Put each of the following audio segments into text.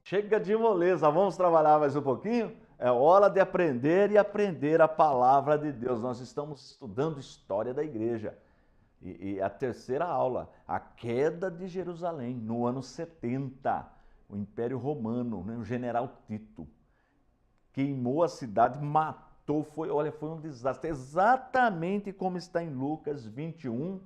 Chega de moleza, vamos trabalhar mais um pouquinho? É hora de aprender e aprender a palavra de Deus. Nós estamos estudando história da igreja. E a terceira aula, a queda de Jerusalém, no ano 70, o Império Romano, né, o general Tito, queimou a cidade, matou, foi um desastre, exatamente como está em Lucas 21,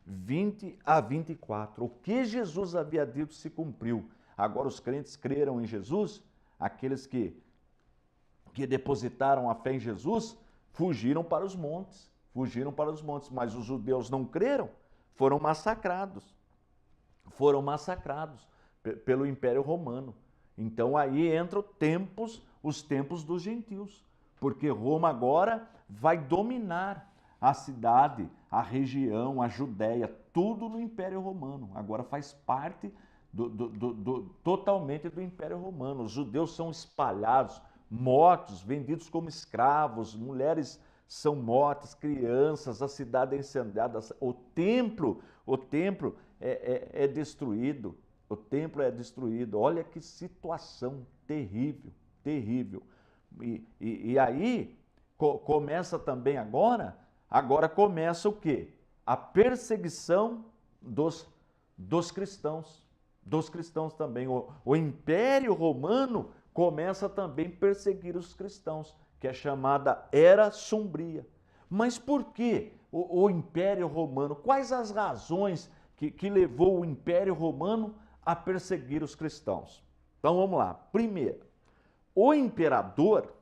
20 a 24. O que Jesus havia dito se cumpriu. Agora os crentes creram em Jesus, aqueles que depositaram a fé em Jesus, fugiram para os montes, mas os judeus não creram, foram massacrados pelo Império Romano. Então aí entram os tempos dos gentios, porque Roma agora vai dominar a cidade, a região, a Judéia, tudo no Império Romano. Agora faz parte totalmente do Império Romano. Os judeus são espalhados, mortos, vendidos como escravos, mulheres são mortas, crianças, a cidade é incendiada, o templo é destruído. O templo é destruído. Olha que situação terrível, terrível. E aí começa também agora começa o quê? A perseguição dos cristãos. Dos cristãos também. O Império Romano começa também a perseguir os cristãos, que é chamada Era Sombria. Mas por que o Império Romano? Quais as razões que levou o Império Romano a perseguir os cristãos? Então vamos lá. Primeiro, o imperador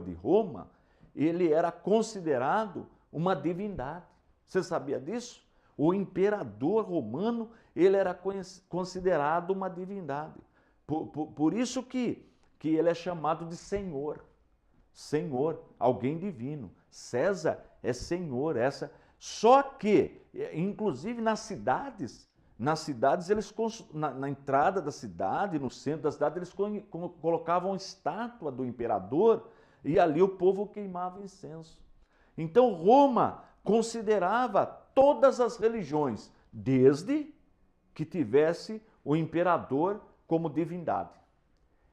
de Roma, ele era considerado uma divindade. Você sabia disso? O imperador romano, ele era considerado uma divindade. Por isso que ele é chamado de Senhor. Senhor, alguém divino. César é Senhor. Só que, inclusive nas cidades eles, na entrada da cidade, no centro da cidade, eles colocavam estátua do imperador e ali o povo queimava incenso. Então Roma considerava todas as religiões, desde que tivesse o imperador como divindade.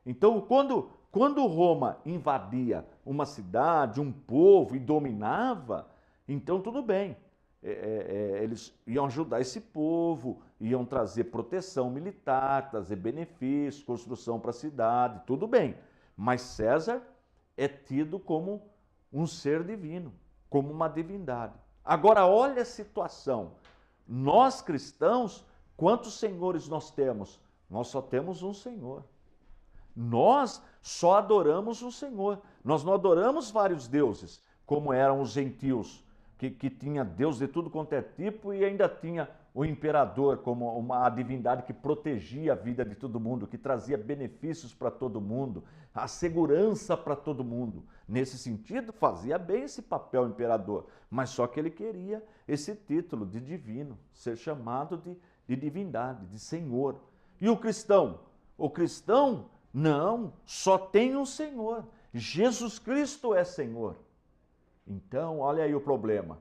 Então, quando Roma invadia uma cidade, um povo e dominava, então tudo bem. Eles iam ajudar esse povo, iam trazer proteção militar, trazer benefícios, construção para a cidade, tudo bem. Mas César é tido como um ser divino, como uma divindade. Agora, olha a situação. Nós cristãos, quantos senhores nós temos? Nós só temos um Senhor. Nós só adoramos um Senhor. Nós não adoramos vários deuses, como eram os gentios, que tinha Deus de tudo quanto é tipo e ainda tinha o imperador como uma divindade que protegia a vida de todo mundo, que trazia benefícios para todo mundo, a segurança para todo mundo. Nesse sentido, fazia bem esse papel imperador, mas só que ele queria esse título de divino, ser chamado de divindade, de Senhor. E o cristão? O cristão, não, só tem um Senhor. Jesus Cristo é Senhor. Então, olha aí o problema.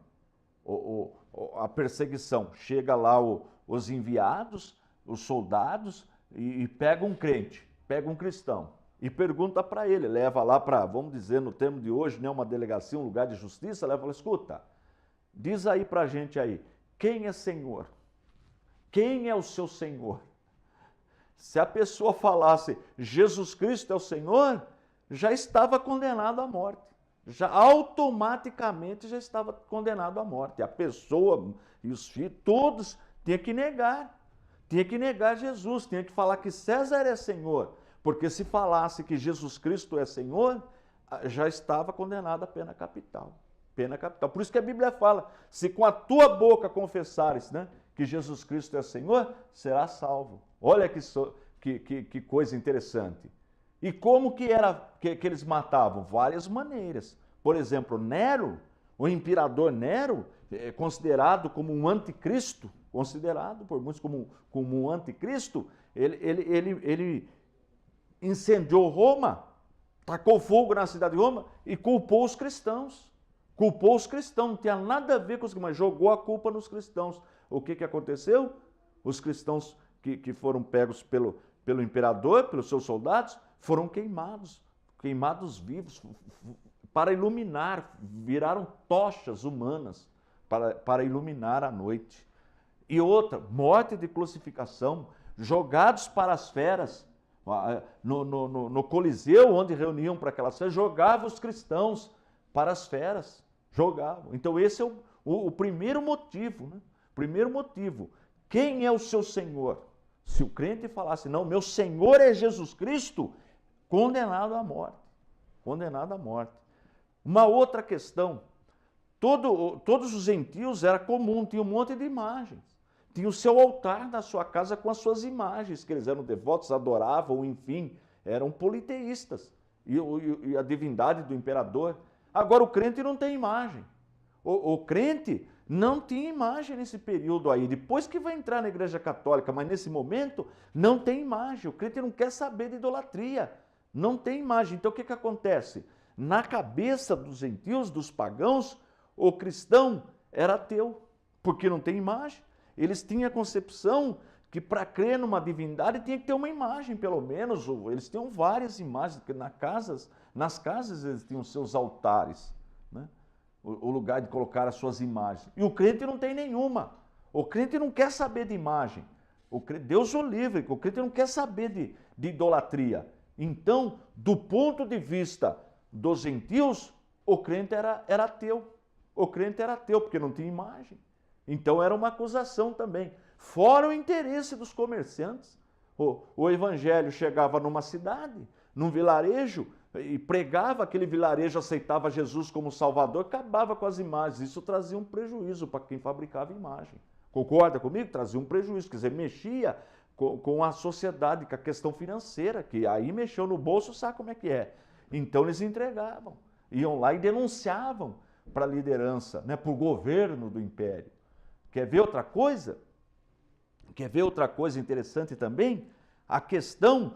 A perseguição. Chega lá os enviados, os soldados, e pega um crente, pega um cristão, e pergunta para ele, leva lá para, vamos dizer no termo de hoje, né, uma delegacia, um lugar de justiça, leva e fala, escuta, diz aí para a gente aí, quem é Senhor? Quem é o seu Senhor? Se a pessoa falasse, Jesus Cristo é o Senhor, já estava condenado à morte. Já automaticamente já estava condenado à morte. A pessoa e os filhos, todos, tinham que negar Jesus, tinha que falar que César é Senhor, porque se falasse que Jesus Cristo é Senhor, já estava condenado à pena capital. Pena capital. Por isso que a Bíblia fala, se com a tua boca confessares, né, que Jesus Cristo é Senhor, será salvo. Olha que coisa interessante. E como que era que eles matavam? Várias maneiras. Por exemplo, Nero, o imperador Nero, é considerado como um anticristo, considerado por muitos como um anticristo, ele incendiou Roma, tacou fogo na cidade de Roma e culpou os cristãos. Culpou os cristãos, não tinha nada a ver com os cristãos, mas jogou a culpa nos cristãos. O que aconteceu? Os cristãos que foram pegos pelo imperador, pelos seus soldados, foram queimados vivos, para iluminar, viraram tochas humanas para iluminar a noite. E outra, morte de crucificação, jogados para as feras, no Coliseu, onde reuniam para aquelas feras, jogavam os cristãos para as feras, jogavam. Então esse é o primeiro motivo, né? Primeiro motivo, quem é o seu Senhor? Se o crente falasse, não, meu Senhor é Jesus Cristo, condenado à morte, condenado à morte. Uma outra questão, todos os gentios era comum, tinha um monte de imagens. Tinha o seu altar na sua casa com as suas imagens, que eles eram devotos, adoravam, enfim, eram politeístas. E a divindade do imperador. Agora o crente não tem imagem. O crente não tinha imagem nesse período aí. Depois que vai entrar na Igreja Católica, mas nesse momento não tem imagem. O crente não quer saber de idolatria. Não tem imagem. Então o que acontece? Na cabeça dos gentios, dos pagãos, o cristão era ateu, porque não tem imagem. Eles tinham a concepção que para crer numa divindade tinha que ter uma imagem, pelo menos. Eles tinham várias imagens, porque nas casas eles tinham seus altares, né? O lugar de colocar as suas imagens. E o crente não tem nenhuma. O crente não quer saber de imagem. Deus o livre, o crente não quer saber de idolatria. Então, do ponto de vista dos gentios, o crente era ateu. O crente era ateu, porque não tinha imagem. Então era uma acusação também. Fora o interesse dos comerciantes. O evangelho chegava numa cidade, num vilarejo, e pregava, aquele vilarejo aceitava Jesus como Salvador, acabava com as imagens. Isso trazia um prejuízo para quem fabricava imagem. Concorda comigo? Trazia um prejuízo, quer dizer, mexia com a sociedade, com a questão financeira, que aí mexeu no bolso, sabe como é que é. Então eles entregavam, iam lá e denunciavam para a liderança, né, para o governo do império. Quer ver outra coisa? Quer ver outra coisa interessante também? A questão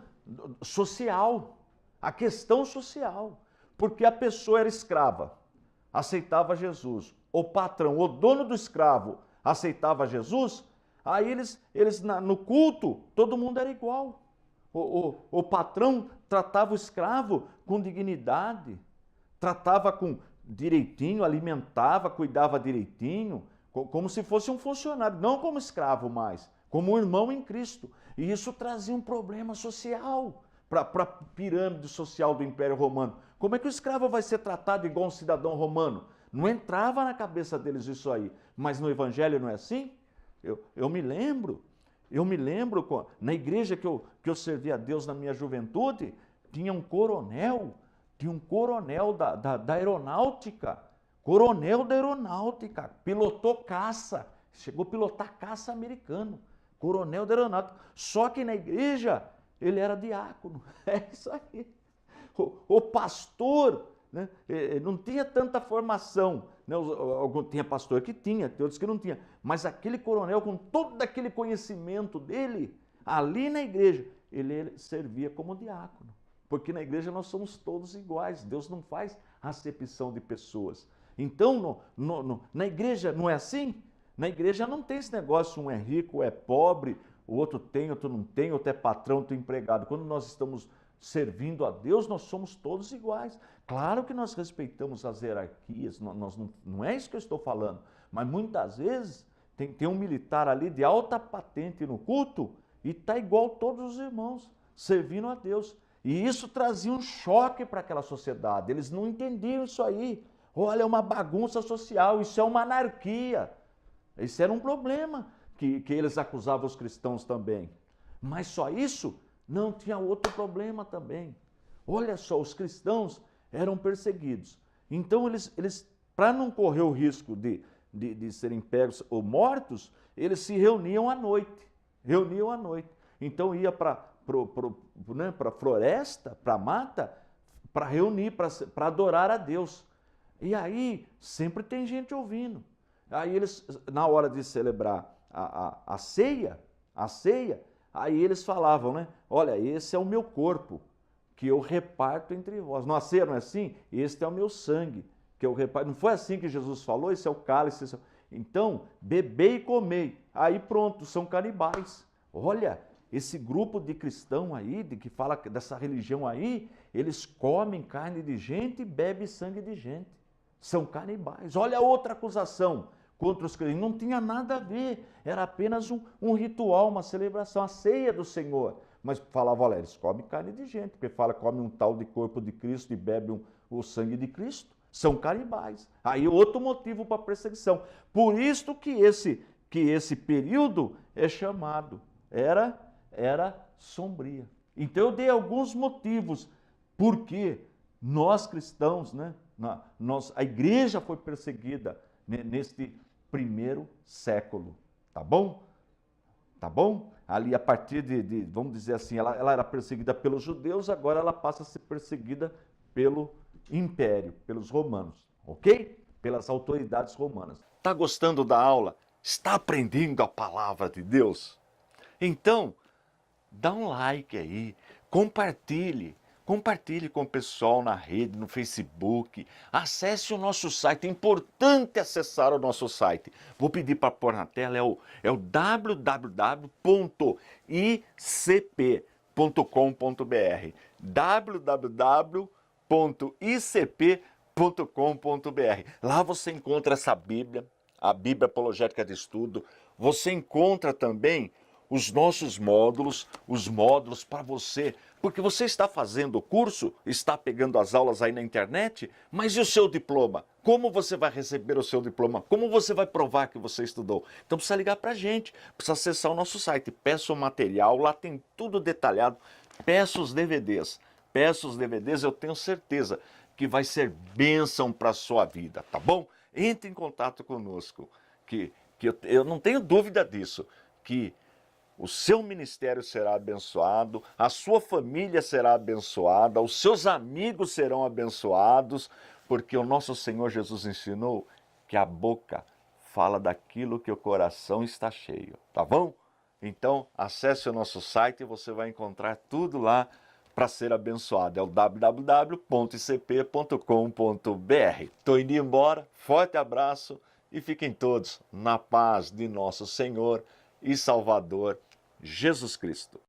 social. A questão social. Porque a pessoa era escrava, aceitava Jesus. O patrão, o dono do escravo, aceitava Jesus. Aí eles no culto, todo mundo era igual. O patrão tratava o escravo com dignidade, tratava com direitinho, alimentava, cuidava direitinho, como se fosse um funcionário, não como escravo mais, como um irmão em Cristo. E isso trazia um problema social para a pirâmide social do Império Romano. Como é que o escravo vai ser tratado igual um cidadão romano? Não entrava na cabeça deles isso aí. Mas no Evangelho não é assim? Eu me lembro, na igreja que eu servi a Deus na minha juventude, tinha um coronel da aeronáutica, pilotou caça, chegou a pilotar caça americano, coronel da aeronáutica. Só que na igreja ele era diácono, é isso aí. O pastor, né, não tinha tanta formação, né? Tinha pastor que tinha, tem outros que não tinha, mas aquele coronel, com todo aquele conhecimento dele, ali na igreja, ele servia como diácono, porque na igreja nós somos todos iguais, Deus não faz acepção de pessoas. Então, na igreja não é assim? Na igreja não tem esse negócio, um é rico, um é pobre, o outro tem, outro não tem, outro é patrão, outro é empregado. Quando nós estamos servindo a Deus, nós somos todos iguais. Claro que nós respeitamos as hierarquias, não é isso que eu estou falando, mas muitas vezes tem um militar ali de alta patente no culto e está igual todos os irmãos, servindo a Deus. E isso trazia um choque para aquela sociedade, eles não entendiam isso aí. Olha, é uma bagunça social, isso é uma anarquia. Isso era um problema que eles acusavam os cristãos também. Mas só isso? Não, tinha outro problema também. Olha só, os cristãos eram perseguidos. Então, eles para não correr o risco de serem pegos ou mortos, eles se reuniam à noite. Então, ia para a floresta, para a mata, para reunir, para adorar a Deus. E aí, sempre tem gente ouvindo. Aí eles, na hora de celebrar a ceia, aí eles falavam, né? Olha, esse é o meu corpo, que eu reparto entre vós. Não, a ceia não é assim? Este é o meu sangue, que eu reparto. Não foi assim que Jesus falou? Esse é o cálice. Então, bebei e comei. Aí pronto, são canibais. Olha, esse grupo de cristão aí, de que fala dessa religião aí, eles comem carne de gente e bebem sangue de gente. São canibais. Olha a outra acusação contra os crentes. Não tinha nada a ver, era apenas um ritual, uma celebração, a ceia do Senhor. Mas falava, olha, eles comem carne de gente, porque fala, come um tal de corpo de Cristo e bebe o sangue de Cristo. São canibais. Aí outro motivo para perseguição. Por isso que esse período é chamado, era sombria. Então eu dei alguns motivos porque nós cristãos, né, a igreja foi perseguida neste primeiro século, tá bom? Tá bom? Ali a partir vamos dizer assim, ela era perseguida pelos judeus, agora ela passa a ser perseguida pelo império, pelos romanos, ok? Pelas autoridades romanas. Tá gostando da aula? Está aprendendo a palavra de Deus? Então, dá um like aí, compartilhe com o pessoal na rede, no Facebook, acesse o nosso site, é importante acessar o nosso site. Vou pedir para pôr na tela, é o www.icp.com.br www.icp.com.br. Lá você encontra essa Bíblia, a Bíblia Apologética de Estudo, você encontra também os nossos módulos, os módulos para você, porque você está fazendo o curso, está pegando as aulas aí na internet, mas e o seu diploma? Como você vai receber o seu diploma? Como você vai provar que você estudou? Então precisa ligar para a gente, precisa acessar o nosso site, peça o material, lá tem tudo detalhado, peça os DVDs, eu tenho certeza que vai ser bênção para a sua vida, tá bom? Entre em contato conosco, que eu não tenho dúvida disso, que o seu ministério será abençoado, a sua família será abençoada, os seus amigos serão abençoados, porque o nosso Senhor Jesus ensinou que a boca fala daquilo que o coração está cheio, tá bom? Então, acesse o nosso site e você vai encontrar tudo lá para ser abençoado. É o www.icp.com.br. Estou indo embora, forte abraço e fiquem todos na paz de nosso Senhor e Salvador Jesus Cristo.